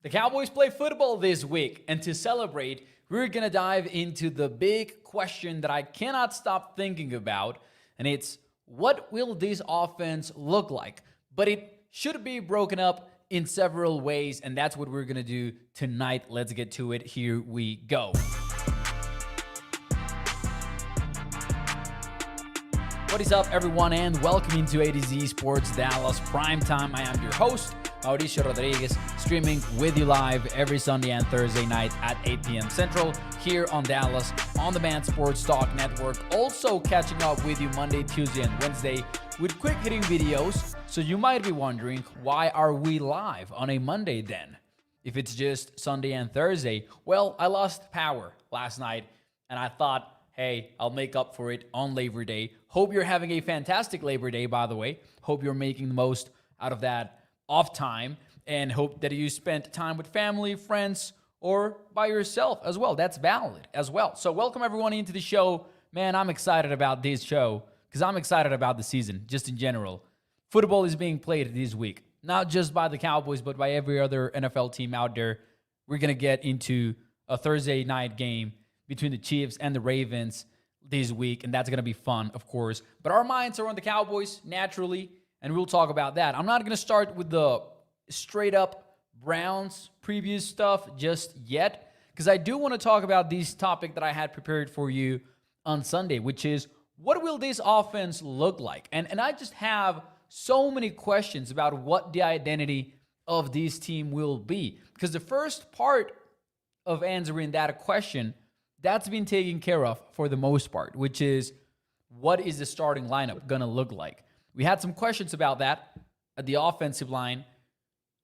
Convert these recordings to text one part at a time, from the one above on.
The Cowboys play football this week, and to celebrate, we're going to dive into the big question that I cannot stop thinking about, and it's what will this offense look like? But it should be broken up in several ways, and that's what we're going to do tonight. Let's get to it. Here we go. What is up, everyone, and welcome into A to Z Sports Dallas Primetime. I am your host, Mauricio Rodriguez, streaming with you live every Sunday and Thursday night at 8 p.m. Central here on Dallas On Demand Sports Talk Network. Also catching up with you Monday, Tuesday, and Wednesday with quick hitting videos. So you might be wondering, why are we live on a Monday then? If it's just Sunday and Thursday? Well, I lost power last night and I thought, hey, I'll make up for it on Labor Day. Hope you're having a fantastic Labor Day, by the way. Hope you're making the most out of that off time, and hope that you spent time with family, friends, or by yourself as well. That's valid as well. So welcome everyone into the show. Man, I'm excited about this show because I'm excited about the season just in general. Football is being played this week, not just by the Cowboys, but by every other NFL team out there. We're going to get into a Thursday night game between the Chiefs and the Ravens this week, and that's going to be fun, of course. But our minds are on the Cowboys, naturally, and we'll talk about that. I'm not going to start with the straight-up Browns preview stuff just yet, because I do want to talk about this topic that I had prepared for you on Sunday, which is, what will this offense look like? And I just have so many questions about what the identity of this team will be, because the first part of answering that question, that's been taken care of for the most part, which is, what is the starting lineup going to look like? We had some questions about that at the offensive line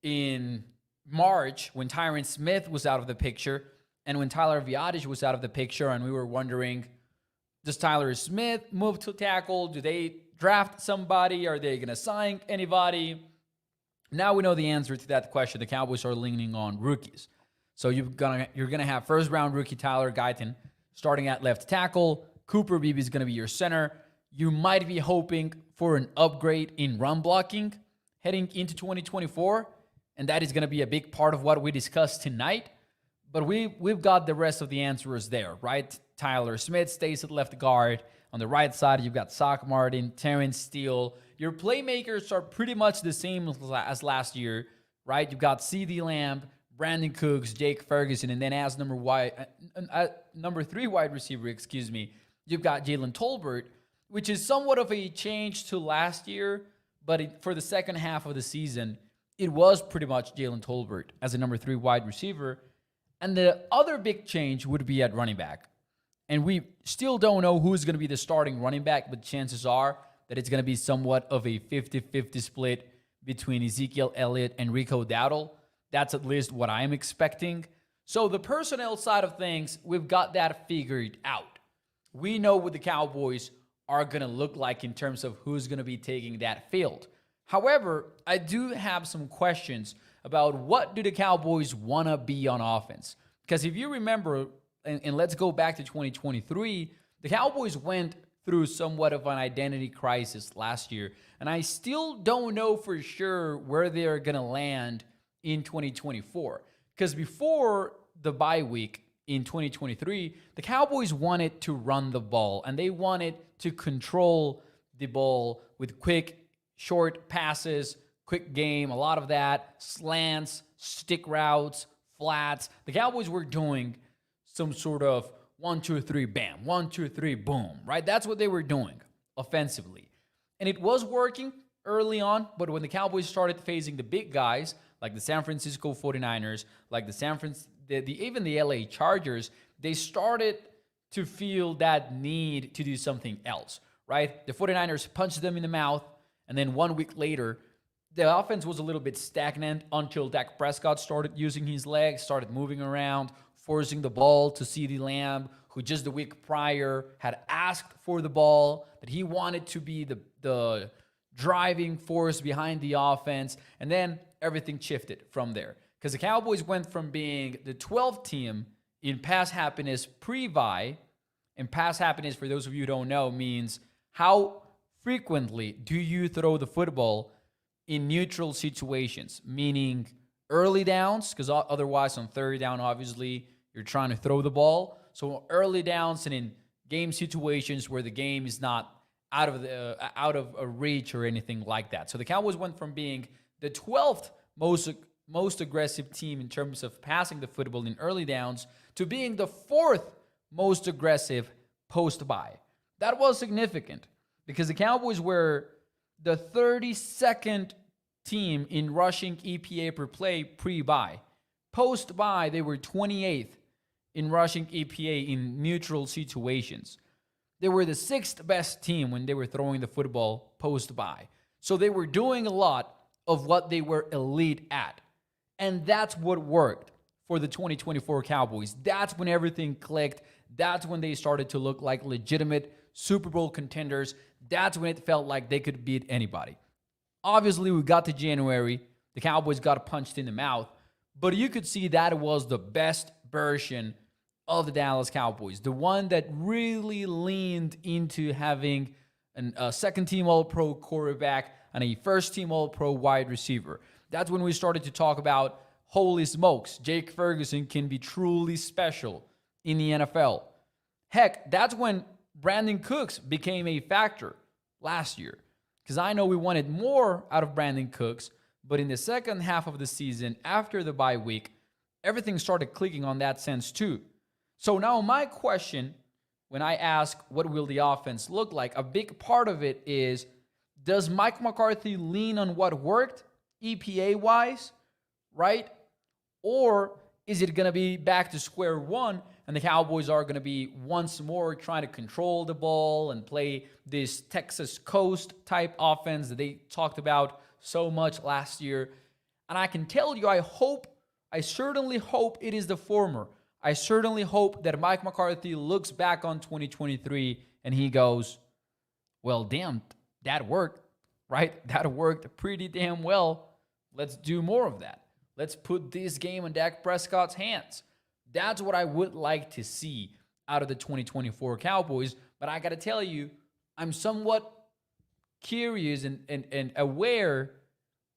in March when Tyron Smith was out of the picture and when Tyler Viadic was out of the picture, and we were wondering, does Tyler Smith move to tackle? Do they draft somebody? Are they going to sign anybody? Now we know the answer to that question. The Cowboys are leaning on rookies. So you're gonna have first-round rookie Tyler Guyton starting at left tackle. Cooper Beebe is going to be your center. You might be hoping for an upgrade in run blocking heading into 2024, and that is going to be a big part of what we discussed tonight. But we've got the rest of the answers there, right? Tyler Smith stays at left guard. On the right side, you've got Sock Martin, Terrence Steele. Your playmakers are pretty much the same as last year, right? You've got CeeDee Lamb, Brandon Cooks, Jake Ferguson, and then as number 3 wide receiver, you've got Jalen Tolbert, which is somewhat of a change to last year, but for the second half of the season, it was pretty much Jalen Tolbert as a number 3 wide receiver. And the other big change would be at running back. And we still don't know who's going to be the starting running back, but chances are that it's going to be somewhat of a 50-50 split between Ezekiel Elliott and Rico Dowdle. That's at least what I'm expecting. So the personnel side of things, we've got that figured out. We know what the Cowboys are going to look like in terms of who's going to be taking that field. However, I do have some questions about what do the Cowboys want to be on offense. Because if you remember, and let's go back to 2023, the Cowboys went through somewhat of an identity crisis last year. And I still don't know for sure where they're going to land in 2024. Because before the bye week in 2023, the Cowboys wanted to run the ball, and they wanted to control the ball with quick, short passes, quick game, a lot of that, slants, stick routes, flats. The Cowboys were doing some sort of 1, 2, 3, bam, 1, 2, 3, boom, right? That's what they were doing offensively. And it was working early on, but when the Cowboys started facing the big guys, like the San Francisco 49ers, like even the LA Chargers, they started to feel that need to do something else, right? The 49ers punched them in the mouth, and then 1 week later, the offense was a little bit stagnant until Dak Prescott started using his legs, started moving around, forcing the ball to CeeDee Lamb, who just the week prior had asked for the ball, that he wanted to be the driving force behind the offense, and then everything shifted from there. Because the Cowboys went from being the 12th team in pass happiness pre-bye, and pass happiness, for those of you who don't know, means how frequently do you throw the football in neutral situations, meaning early downs, because otherwise on third down, obviously, you're trying to throw the ball. So early downs and in game situations where the game is not out of a reach or anything like that. So the Cowboys went from being the 12th most aggressive team in terms of passing the football in early downs to being the 4th most aggressive post-bye. That was significant because the Cowboys were the 32nd team in rushing EPA per play pre-bye. Post-bye, they were 28th in rushing EPA in neutral situations. They were the 6th best team when they were throwing the football post-bye. So they were doing a lot of what they were elite at. And that's what worked for the 2024 Cowboys. That's when everything clicked. That's when they started to look like legitimate Super Bowl contenders. That's when it felt like they could beat anybody. Obviously, we got to January. The Cowboys got punched in the mouth. But you could see that was the best version of the Dallas Cowboys. The one that really leaned into having a second-team All-Pro quarterback and a first-team All-Pro wide receiver. That's when we started to talk about, holy smokes, Jake Ferguson can be truly special in the NFL. Heck, that's when Brandon Cooks became a factor last year. Because I know we wanted more out of Brandon Cooks, but in the second half of the season, after the bye week, everything started clicking on that sense too. So now my question, when I ask what will the offense look like, a big part of it is, does Mike McCarthy lean on what worked EPA-wise, right? Or is it going to be back to square one and the Cowboys are going to be once more trying to control the ball and play this Texas Coast type offense that they talked about so much last year? And I can tell you, I certainly hope it is the former. I certainly hope that Mike McCarthy looks back on 2023 and he goes, well, damn, that worked, right? That worked pretty damn well. Let's do more of that. Let's put this game in Dak Prescott's hands. That's what I would like to see out of the 2024 Cowboys. But I got to tell you, I'm somewhat curious and aware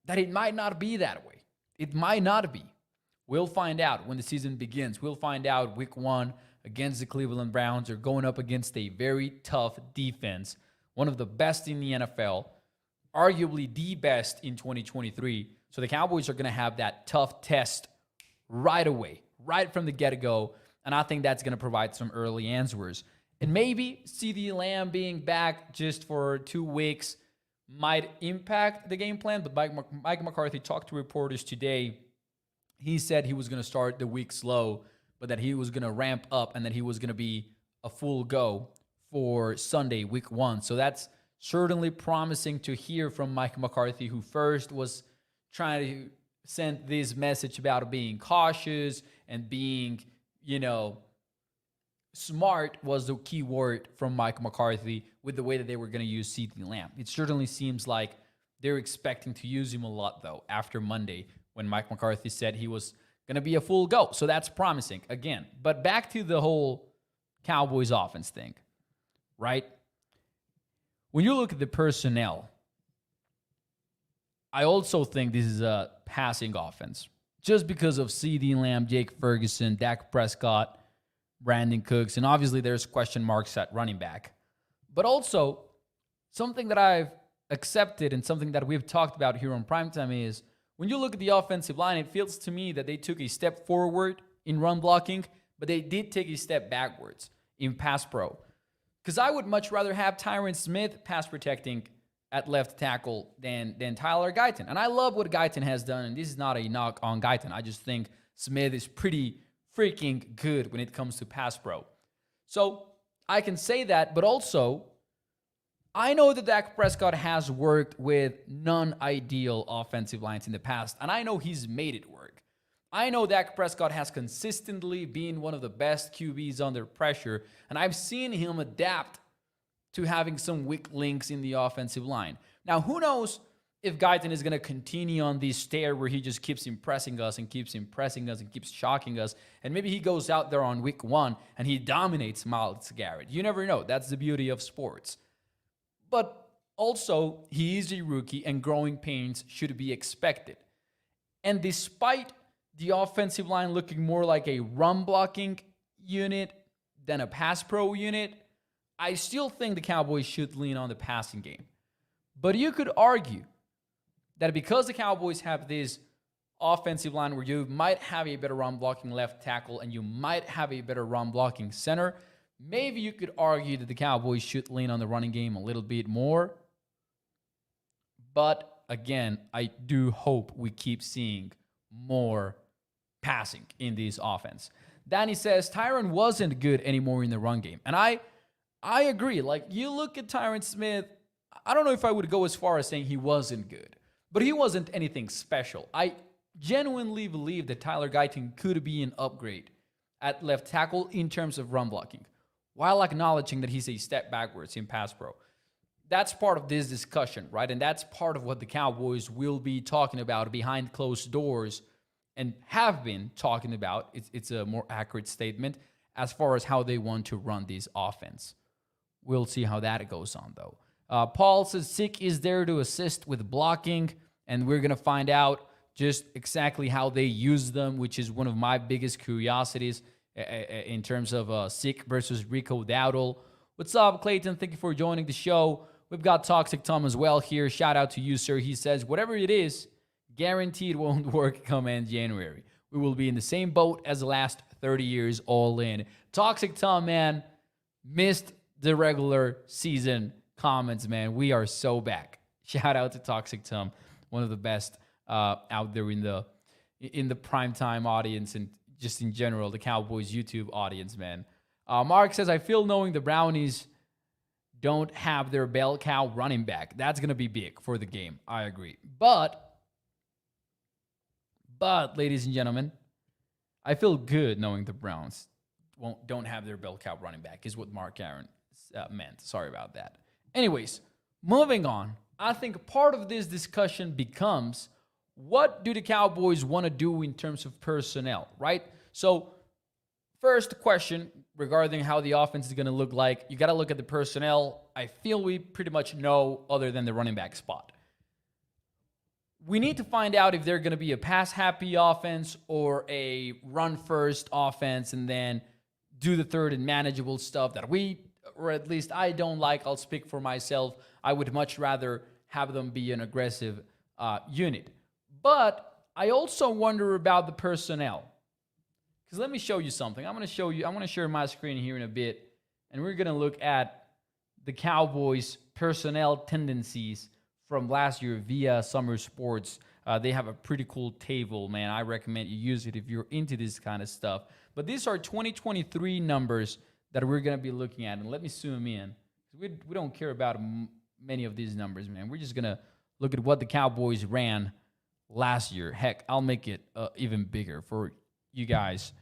that it might not be that way. It might not be. We'll find out when the season begins. We'll find out week 1 against the Cleveland Browns. They're going up against a very tough defense, one of the best in the NFL, arguably the best in 2023. So the Cowboys are going to have that tough test right away, right from the get-go, and I think that's going to provide some early answers. And maybe CeeDee Lamb being back just for 2 weeks might impact the game plan, but Mike McCarthy talked to reporters today. He said he was going to start the week slow, but that he was going to ramp up and that he was going to be a full go for Sunday, week 1. So that's certainly promising to hear from Mike McCarthy, who first was trying to send this message about being cautious and being, smart was the key word from Mike McCarthy with the way that they were going to use CeeDee Lamb. It certainly seems like they're expecting to use him a lot, though, after Monday, when Mike McCarthy said he was going to be a full go. So that's promising, again. But back to the whole Cowboys offense thing, right? When you look at the personnel, I also think this is a passing offense. Just because of CeeDee Lamb, Jake Ferguson, Dak Prescott, Brandon Cooks, and obviously there's question marks at running back. But also, something that I've accepted and something that we've talked about here on Primetime is, when you look at the offensive line, it feels to me that they took a step forward in run blocking, but they did take a step backwards in pass pro. Because I would much rather have Tyron Smith pass protecting at left tackle than Tyler Guyton. And I love what Guyton has done, and this is not a knock on Guyton. I just think Smith is pretty freaking good when it comes to pass pro. So I can say that, but also, I know that Dak Prescott has worked with non-ideal offensive lines in the past, and I know he's made it work. I know Dak Prescott has consistently been one of the best QBs under pressure, and I've seen him adapt to having some weak links in the offensive line. Now, who knows if Guyton is going to continue on this tear where he just keeps impressing us and keeps shocking us, and maybe he goes out there on week 1 and he dominates Myles Garrett. You never know. That's the beauty of sports. But also, he is a rookie and growing pains should be expected. And despite the offensive line looking more like a run blocking unit than a pass pro unit, I still think the Cowboys should lean on the passing game. But you could argue that because the Cowboys have this offensive line where you might have a better run blocking left tackle and you might have a better run blocking center, maybe you could argue that the Cowboys should lean on the running game a little bit more. But again, I do hope we keep seeing more passing in this offense. Danny says Tyron wasn't good anymore in the run game. And I agree. Like, you look at Tyron Smith, I don't know if I would go as far as saying he wasn't good, but he wasn't anything special. I genuinely believe that Tyler Guyton could be an upgrade at left tackle in terms of run blocking, while acknowledging that he's a step backwards in pass pro. That's part of this discussion, right? And that's part of what the Cowboys will be talking about behind closed doors and have been talking about. It's a more accurate statement as far as how they want to run this offense. We'll see how that goes on, though. Paul says Sick is there to assist with blocking, and we're going to find out just exactly how they use them, which is one of my biggest curiosities in terms of Sick versus Rico Dowdle. What's up, Clayton? Thank you for joining the show. We've got Toxic Tom as well here. Shout out to you, sir. He says, whatever it is, guaranteed won't work come end January. We will be in the same boat as the last 30 years all in. Toxic Tom, man, missed the regular season comments, man. We are so back. Shout out to Toxic Tom, one of the best out there in the primetime audience and just in general, the Cowboys YouTube audience, man. Mark says, I feel knowing the Brownies don't have their bell cow running back. That's going to be big for the game. I agree. But, ladies and gentlemen, I feel good knowing the Browns don't have their bell cow running back, is what Mark Aaron meant. Sorry about that. Anyways, moving on. I think part of this discussion becomes, what do the Cowboys want to do in terms of personnel, right? So, first question regarding how the offense is going to look like, you got to look at the personnel. I feel we pretty much know other than the running back spot. We need to find out if they're going to be a pass-happy offense or a run-first offense and then do the third and manageable stuff that we, or at least I don't like. I'll speak for myself. I would much rather have them be an aggressive unit. But I also wonder about the personnel. Because let me show you something. I'm going to share my screen here in a bit, and we're going to look at the Cowboys' personnel tendencies from last year via Summer Sports. They have a pretty cool table, man. I recommend you use it if you're into this kind of stuff. But these are 2023 numbers that we're going to be looking at. And let me zoom in. We don't care about many of these numbers, man. We're just going to look at what the Cowboys ran last year. Heck, I'll make it even bigger for you guys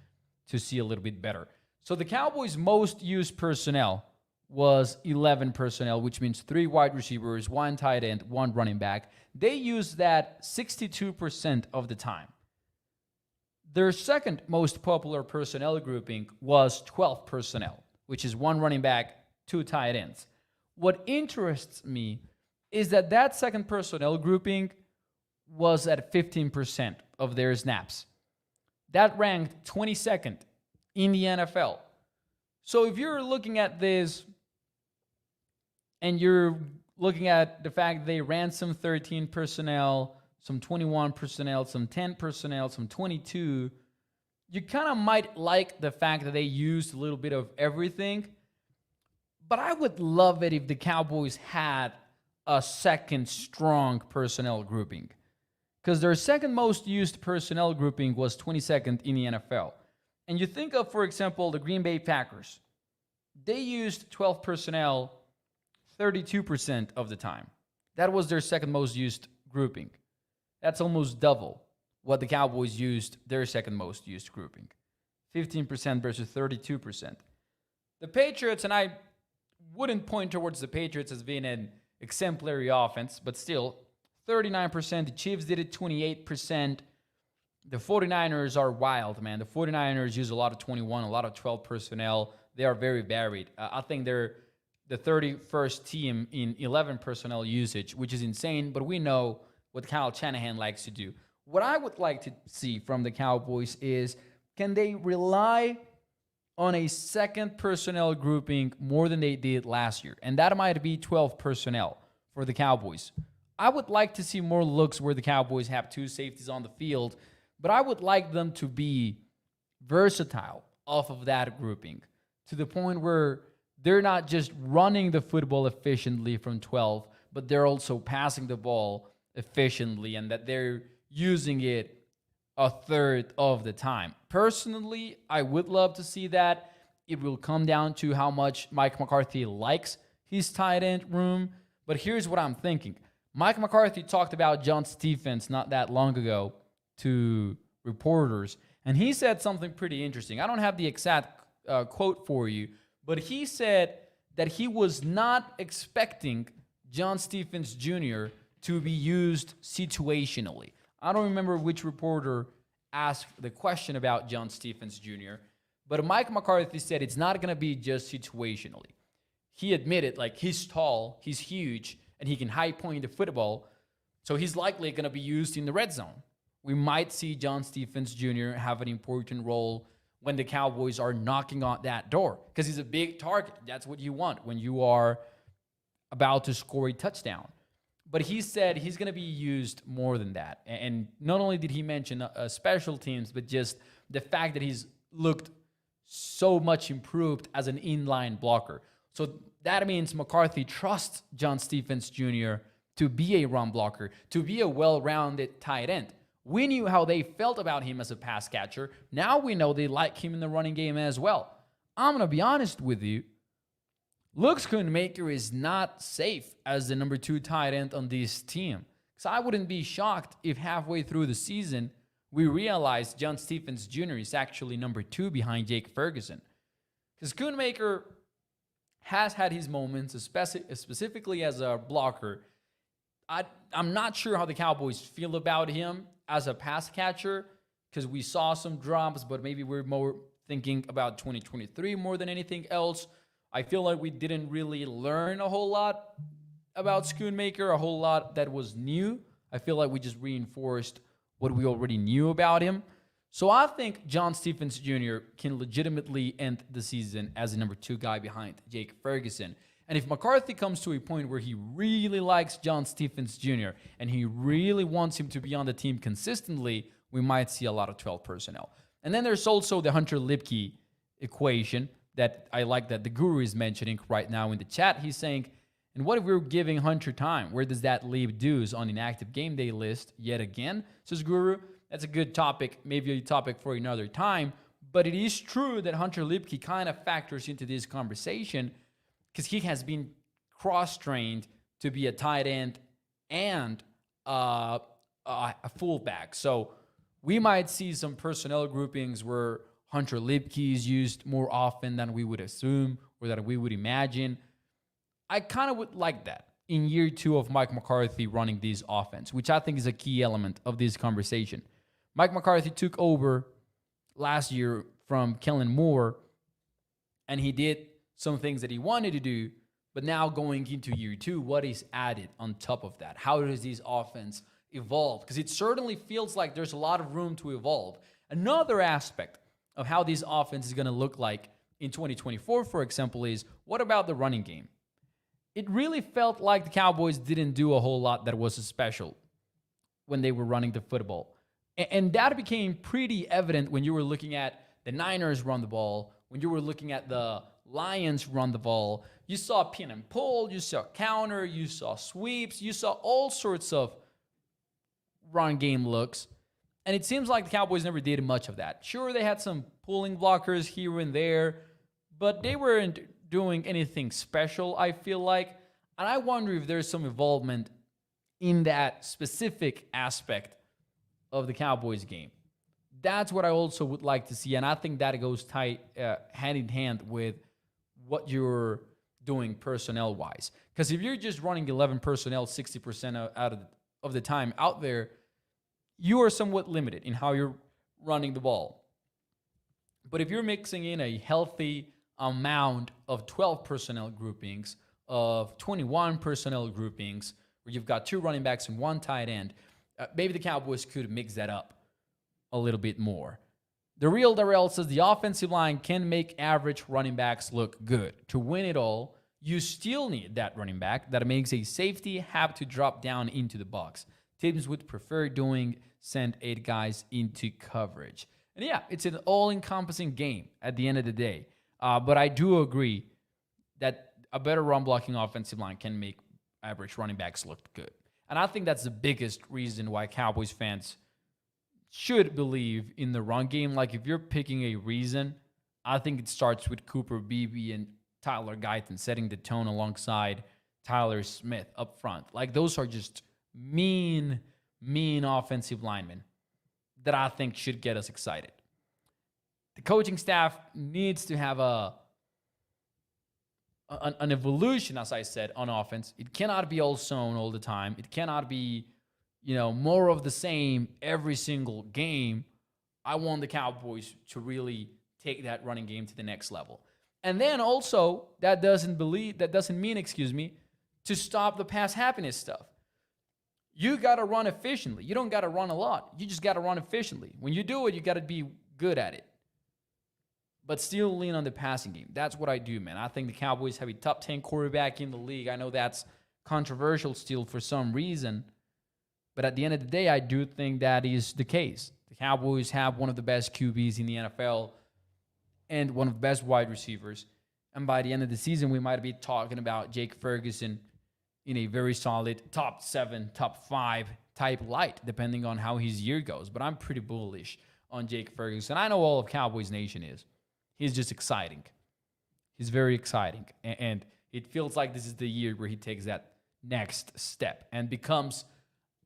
to see a little bit better. So the Cowboys' most used personnel was 11 personnel, which means 3 wide receivers, 1 tight end, 1 running back. They used that 62% of the time. Their second most popular personnel grouping was 12 personnel, which is 1 running back, 2 tight ends. What interests me is that second personnel grouping was at 15% of their snaps. That ranked 22nd in the NFL. So if you're looking at this and you're looking at the fact that they ran some 13 personnel, some 21 personnel, some 10 personnel, some 22, you kind of might like the fact that they used a little bit of everything. But I would love it if the Cowboys had a second strong personnel grouping. Because their second most used personnel grouping was 22nd in the NFL. And you think of, for example, the Green Bay Packers. They used 12 personnel 32% of the time. That was their second most used grouping. That's almost double what the Cowboys used their second most used grouping. 15% versus 32%. The Patriots, and I wouldn't point towards the Patriots as being an exemplary offense, but still, 39%. The Chiefs did it 28%. The 49ers are wild, man. The 49ers use a lot of 21, a lot of 12 personnel. They are very varied. I think they're the 31st team in 11 personnel usage, which is insane, but we know what Kyle Shanahan likes to do. What I would like to see from the Cowboys is, can they rely on a second personnel grouping more than they did last year? And that might be 12 personnel for the Cowboys. I would like to see more looks where the Cowboys have two safeties on the field, but I would like them to be versatile off of that grouping to the point where they're not just running the football efficiently from 12, but they're also passing the ball efficiently and that they're using it a third of the time. Personally, I would love to see that. It will come down to how much Mike McCarthy likes his tight end room. But here's what I'm thinking. Mike McCarthy talked about John Stephens not that long ago to reporters, and he said something pretty interesting. I don't have the exact quote for you, but he said that he was not expecting John Stephens Jr. to be used situationally. I don't remember which reporter asked the question about John Stephens Jr., but Mike McCarthy said it's not going to be just situationally. He admitted, like, he's tall, he's huge, and he can high point the football, so he's likely going to be used in the red zone. We might see John Stephens Jr. have an important role when the Cowboys are knocking on that door, because he's a big target. That's what you want when you are about to score a touchdown. But he said he's going to be used more than that. And not only did he mention special teams, but just the fact that he's looked so much improved as an inline blocker. So that means McCarthy trusts John Stephens Jr. to be a run blocker, to be a well-rounded tight end. We knew how they felt about him as a pass catcher. Now we know they like him in the running game as well. I'm going to be honest with you. Luke Schoonmaker is not safe as the number 2 tight end on this team. So I wouldn't be shocked if halfway through the season, we realized John Stephens Jr. is actually number 2 behind Jake Ferguson. Because Schoonmaker has had his moments, specifically as a blocker. I'm not sure how the Cowboys feel about him as a pass catcher, because we saw some drops, but maybe we're more thinking about 2023 more than anything else. I feel like we didn't really learn a whole lot about Schoonmaker, a whole lot that was new. I feel like we just reinforced what we already knew about him. So I think John Stephens Jr. can legitimately end the season as the number 2 guy behind Jake Ferguson. And if McCarthy comes to a point where he really likes John Stephens Jr. and he really wants him to be on the team consistently, we might see a lot of 12 personnel. And then there's also the Hunter Lipke equation that I like that the Guru is mentioning right now in the chat. He's saying, and what if we're giving Hunter time? Where does that leave dues on inactive game day list yet again? Says Guru. That's a good topic, maybe a topic for another time. But it is true that Hunter Lipke kind of factors into this conversation because he has been cross-trained to be a tight end and a fullback. So we might see some personnel groupings where Hunter Lipke is used more often than we would assume or that we would imagine. I kind of would like that in year 2 of Mike McCarthy running this offense, which I think is a key element of this conversation. Mike McCarthy took over last year from Kellen Moore, and he did some things that he wanted to do, but now going into year 2, what is added on top of that? How does this offense evolve? Because it certainly feels like there's a lot of room to evolve. Another aspect of how this offense is going to look like in 2024, for example, is what about the running game? It really felt like the Cowboys didn't do a whole lot that was special when they were running the football. And that became pretty evident when you were looking at the Niners run the ball, when you were looking at the Lions run the ball. You saw pin and pull, you saw counter, you saw sweeps, you saw all sorts of run game looks. And it seems like the Cowboys never did much of that. Sure, they had some pulling blockers here and there, but they weren't doing anything special, I feel like. And I wonder if there's some involvement in that specific aspect of the Cowboys game. That's what I also would like to see, and I think that goes tight, hand in hand with what you're doing personnel-wise. Because if you're just running 11 personnel 60% out of the time out there, you are somewhat limited in how you're running the ball. But if you're mixing in a healthy amount of 12 personnel groupings, of 21 personnel groupings, where you've got 2 running backs and 1 tight end, maybe the Cowboys could mix that up a little bit more. The Real Darrell says the offensive line can make average running backs look good. To win it all, you still need that running back that makes a safety have to drop down into the box. Teams would prefer send 8 guys into coverage. And yeah, it's an all-encompassing game at the end of the day. But I do agree that a better run-blocking offensive line can make average running backs look good. And I think that's the biggest reason why Cowboys fans should believe in the run game. Like, if you're picking a reason, I think it starts with Cooper Beebe and Tyler Guyton setting the tone alongside Tyler Smith up front. Like, those are just mean offensive linemen that I think should get us excited. The coaching staff needs to have an evolution, as I said, on offense. It cannot be all zone all the time. It cannot be, more of the same every single game. I want the Cowboys to really take that running game to the next level. And then also, that doesn't mean, to stop the pass happiness stuff. You got to run efficiently. You don't got to run a lot. You just got to run efficiently. When you do it, you got to be good at it. But still lean on the passing game. That's what I do, man. I think the Cowboys have a top 10 quarterback in the league. I know that's controversial still for some reason. But at the end of the day, I do think that is the case. The Cowboys have one of the best QBs in the NFL and one of the best wide receivers. And by the end of the season, we might be talking about Jake Ferguson in a very solid top 7, top 5 type light, depending on how his year goes. But I'm pretty bullish on Jake Ferguson. I know all of Cowboys Nation is. He's just exciting. He's very exciting. And it feels like this is the year where he takes that next step and becomes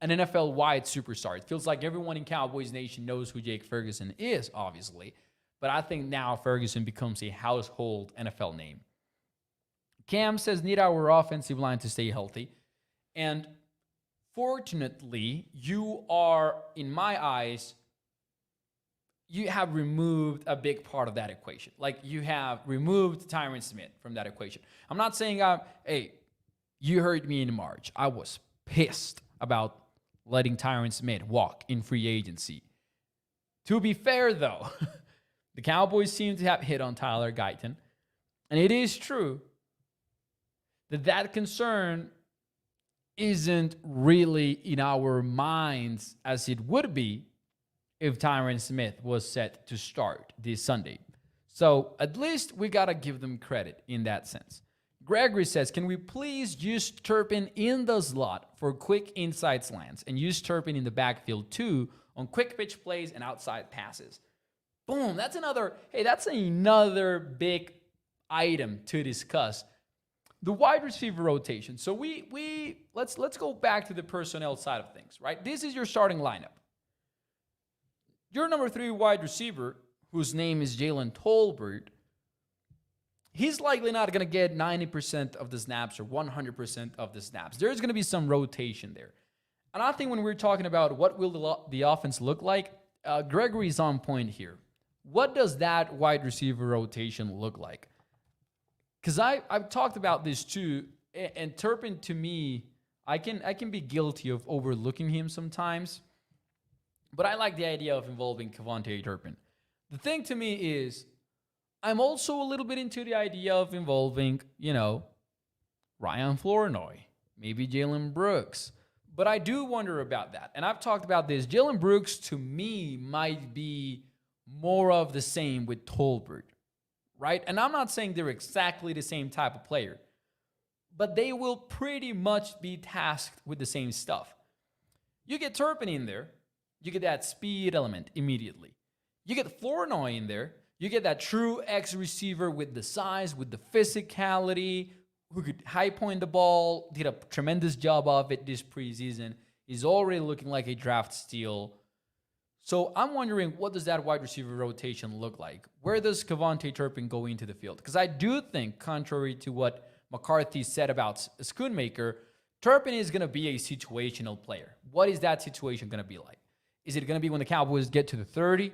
an NFL-wide superstar. It feels like everyone in Cowboys Nation knows who Jake Ferguson is, obviously. But I think now Ferguson becomes a household NFL name. Cam says, need our offensive line to stay healthy. And fortunately, you are, in my eyes, you have removed a big part of that equation. Like, you have removed Tyron Smith from that equation. I'm not saying, hey, you heard me in March. I was pissed about letting Tyron Smith walk in free agency. To be fair, though, the Cowboys seem to have hit on Tyler Guyton. And it is true that concern isn't really in our minds as it would be if Tyron Smith was set to start this Sunday. So at least we got to give them credit in that sense. Gregory says, can we please use Turpin in the slot for quick inside slants and use Turpin in the backfield too on quick pitch plays and outside passes? Boom, that's another big item to discuss. The wide receiver rotation. So let's go back to the personnel side of things, right? This is your starting lineup. Your number 3 wide receiver, whose name is Jalen Tolbert, he's likely not going to get 90% of the snaps or 100% of the snaps. There's going to be some rotation there. And I think when we're talking about what will the offense look like, Gregory's on point here. What does that wide receiver rotation look like? Because I've talked about this too, and Turpin, to me, I can be guilty of overlooking him sometimes, but I like the idea of involving Kevontae Turpin. The thing to me is, I'm also a little bit into the idea of involving, Ryan Flournoy, maybe Jalen Brooks. But I do wonder about that. And I've talked about this. Jalen Brooks, to me, might be more of the same with Tolbert, right? And I'm not saying they're exactly the same type of player, but they will pretty much be tasked with the same stuff. You get Turpin in there, you get that speed element immediately. You get Flournoy in there, you get that true X receiver with the size, with the physicality, who could high point the ball, did a tremendous job of it this preseason. He's already looking like a draft steal. So I'm wondering, what does that wide receiver rotation look like? Where does Kevontae Turpin go into the field? Because I do think, contrary to what McCarthy said about Schoonmaker, Turpin is going to be a situational player. What is that situation going to be like? Is it going to be when the Cowboys get to the 30,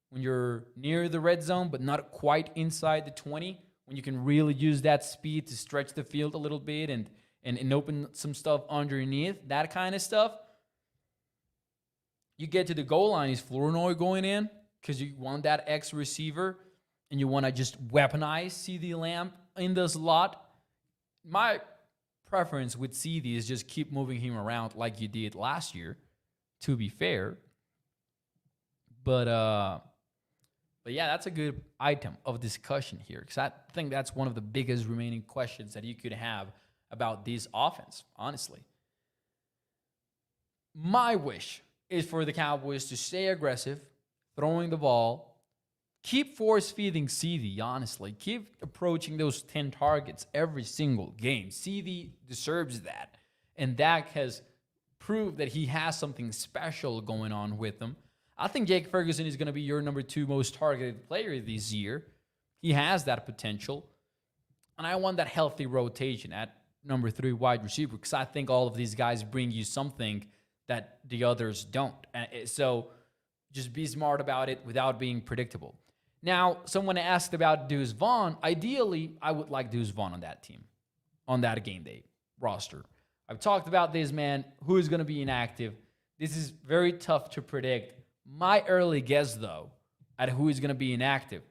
when you're near the red zone but not quite inside the 20, when you can really use that speed to stretch the field a little bit and open some stuff underneath, that kind of stuff? You get to the goal line, is Flournoy going in because you want that X receiver and you want to just weaponize CeeDee Lamb in the slot? My preference with CeeDee is just keep moving him around like you did last year, to be fair. But yeah, that's a good item of discussion here, because I think that's one of the biggest remaining questions that you could have about this offense, honestly. My wish is for the Cowboys to stay aggressive, throwing the ball, keep force-feeding CeeDee, honestly. Keep approaching those 10 targets every single game. CeeDee deserves that. And Dak has proved that he has something special going on with him. I think Jake Ferguson is going to be your number 2 most targeted player this year. He has that potential. And I want that healthy rotation at number 3 wide receiver, because I think all of these guys bring you something that the others don't. So just be smart about it without being predictable. Now, someone asked about Deuce Vaughn. Ideally, I would like Deuce Vaughn on that team, on that game day roster. I've talked about this, man. Who is going to be inactive? This is very tough to predict. My early guess, though, at who is going to be inactive,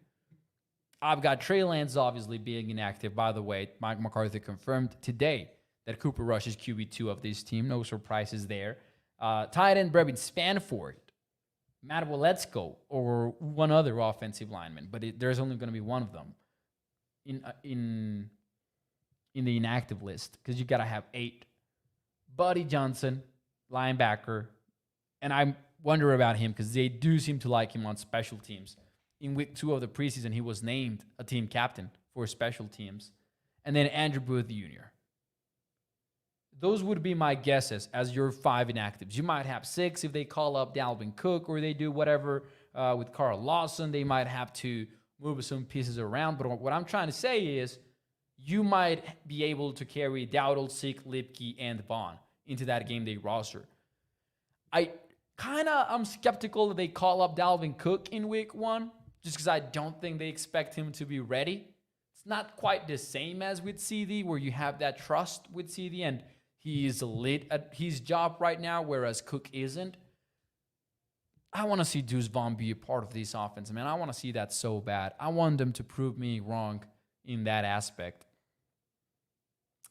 I've got Trey Lance obviously being inactive. By the way, Mike McCarthy confirmed today that Cooper Rush is QB2 of this team. No surprises there. Tight end Brevin Spanford, Matt Waletzko, or one other offensive lineman, but there's only going to be one of them in the inactive list, because you got to have 8. Buddy Johnson, linebacker, and I wonder about him because they do seem to like him on special teams. In week 2 of the preseason, he was named a team captain for special teams. And then Andrew Booth Jr. Those would be my guesses as your 5 inactives. You might have 6 if they call up Dalvin Cook, or they do whatever with Carl Lawson. They might have to move some pieces around. But what I'm trying to say is you might be able to carry Dowdle, Sick, Lipke, and Vaughn into that game day roster. I'm skeptical that they call up Dalvin Cook in week 1, just because I don't think they expect him to be ready. It's not quite the same as with CeeDee, where you have that trust with CeeDee, and he is elite at his job right now, whereas Cook isn't. I want to see Deuce Vaughn be a part of this offense, man. I want to see that so bad. I want them to prove me wrong in that aspect.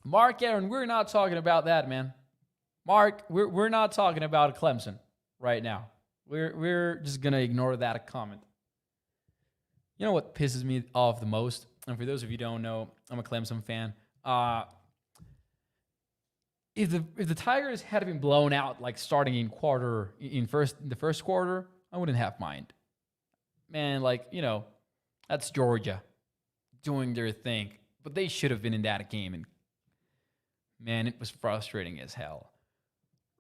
Mark Aaron, we're not talking about that, man. Mark, we're not talking about Clemson right now. We're just going to ignore that comment. You know what pisses me off the most? And for those of you who don't know, I'm a Clemson fan. If the Tigers had been blown out, like starting in the first quarter, I wouldn't have mind. Man, that's Georgia doing their thing. But they should have been in that game. And man, it was frustrating as hell.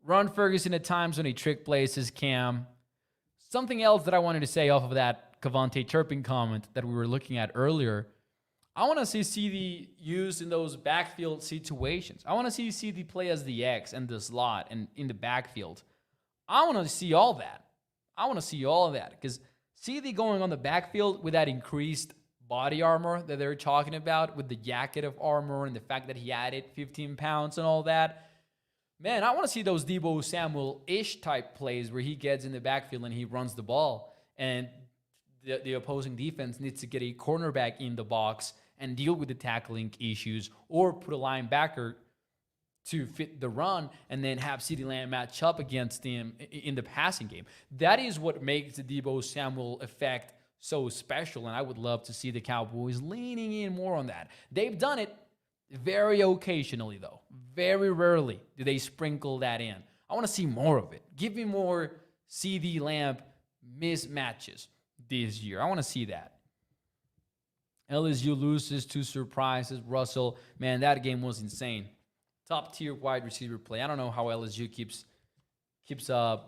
Ron Ferguson at times when he trick plays his Cam. Something else that I wanted to say off of that Cavante Turpin comment that we were looking at earlier. I want to see CeeDee used in those backfield situations. I want to see CeeDee play as the X and the slot and in the backfield. I want to see all that. Because CeeDee going on the backfield with that increased body armor that they're talking about, with the jacket of armor and the fact that he added 15 pounds and all that. Man, I want to see those Deebo Samuel-ish type plays where he gets in the backfield and he runs the ball, and the opposing defense needs to get a cornerback in the box and deal with the tackling issues, or put a linebacker to fit the run and then have CeeDee Lamb match up against him in the passing game. That is what makes the Deebo Samuel effect so special, and I would love to see the Cowboys leaning in more on that. They've done it very occasionally, though. Very rarely do they sprinkle that in. I want to see more of it. Give me more CeeDee Lamb mismatches this year. I want to see that. LSU loses to surprises. Russell, man, that game was insane. Top tier wide receiver play. I don't know how LSU keeps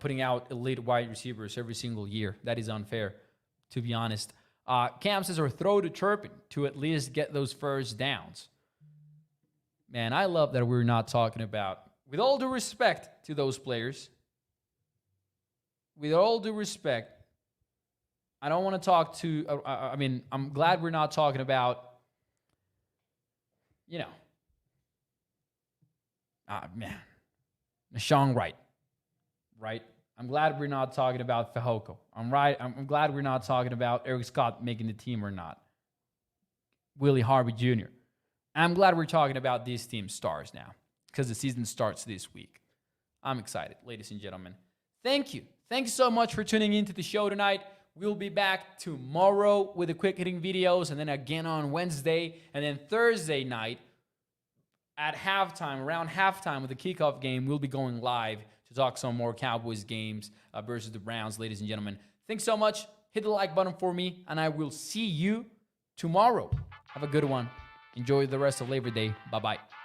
putting out elite wide receivers every single year. That is unfair, to be honest. Cam says, or throw to Turpin to at least get those first downs. Man, I love that we're not talking about, with all due respect to those players, with all due respect, I don't want to talk to, I'm glad we're not talking about, Sean Wright, right? I'm glad we're not talking about Fehoko. I'm glad we're not talking about Eric Scott making the team or not. Willie Harvey Jr. I'm glad we're talking about these team stars now because the season starts this week. I'm excited, ladies and gentlemen. Thank you. Thanks so much for tuning into the show tonight. We'll be back tomorrow with the quick hitting videos, and then again on Wednesday, and then Thursday night at halftime, around halftime with the kickoff game, we'll be going live to talk some more Cowboys games versus the Browns, ladies and gentlemen. Thanks so much. Hit the like button for me, and I will see you tomorrow. Have a good one. Enjoy the rest of Labor Day. Bye-bye.